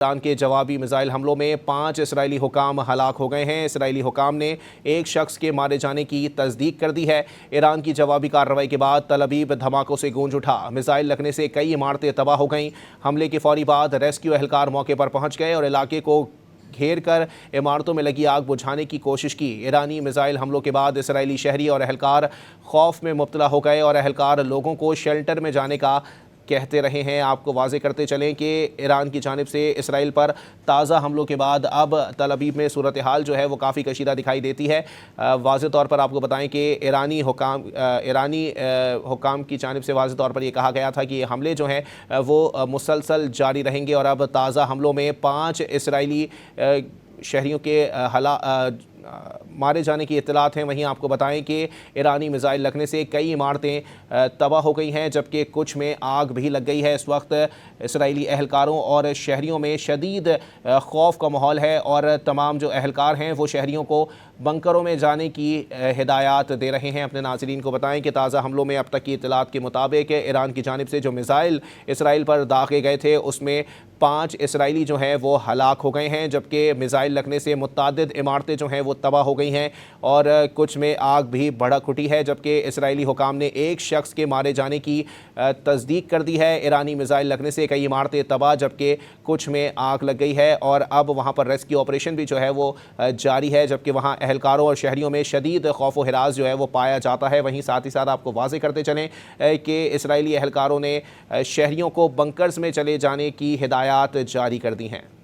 Iran के जवाबी missile हमलों में 5 इसराइली हुकाम हलाक हो गए हैं। इसराइली हुकाम ने एक शख्स के मारे जाने की तस्दीक कर दी है। ईरान की जवाबी कार्रवाई के बाद तल अवीव धमाकों से गूंज उठा। मिसाइल लगने से कई इमारतें तबाह हो गईं। हमले के फौरी बाद रेस्क्यू एहलकार मौके पर पहुंच गए और इलाके को घेर कर इमारतों में लगी आग बुझाने की कोशिश की। ईरानी मिसाइल हमलों के बाद इसराइली शहरी और एहलकार खौफ में मुब्तला हो गए और एहलकार लोगों को शेल्टर में जाने का कहते रहे हैं। आपको वाजे करते चलें कि ईरान की जानिब से इसराइल पर ताज़ा हमलों के बाद अब तल अवीव में सूरत हाल जो है वो काफ़ी कशीदा दिखाई देती है। वाज़े तौर पर आपको बताएं कि ईरानी हुकाम की जानिब से वाज़े तौर पर यह कहा गया था कि ये हमले जो हैं वो मुसलसल जारी रहेंगे और अब ताज़ा हमलों में 5 इसराइली शहरियों के मारे जाने की इत्तलात हैं। वहीं आपको बताएं कि ईरानी मिसाइल लगने से कई इमारतें तबाह हो गई हैं, जबकि कुछ में आग भी लग गई है। इस वक्त इसराइली एहलकारों और शहरियों में शदीद खौफ का माहौल है और तमाम जो एहलकार हैं वो शहरियों को बंकरों में जाने की हिदायत दे रहे हैं। अपने नाज़रीन को बताएं कि ताज़ा हमलों में अब तक की इत्तलात के मुताबिक ईरान की जानिब से जो मिसाइल इसराइल पर दागे गए थे उसमें 5 इसराइली जो हैं वो हलाक हो गए हैं, जबकि मिसाइल लगने से मुतअद्दिद इमारतें जो हैं वो तबाह हो गई हैं और कुछ में आग भी भड़क उठी है। जबकि इसराइली हुकाम ने एक शख्स के मारे जाने की तस्दीक कर दी है। ईरानी मिसाइल लगने से कई इमारतें तबाह जबकि कुछ में आग लग गई है और अब वहाँ पर रेस्क्यू ऑपरेशन भी जो है वो जारी है, जबकि वहाँ एहलकारों और शहरियों में शदीद खौफ व हिरास जो है वो पाया जाता है। वहीं साथ ही साथ आपको वाज़े करते चलें कि इसराइली एहलकारों ने शहरियों को बंकर्स में चले जाने की हिदायत जारी कर दी हैं।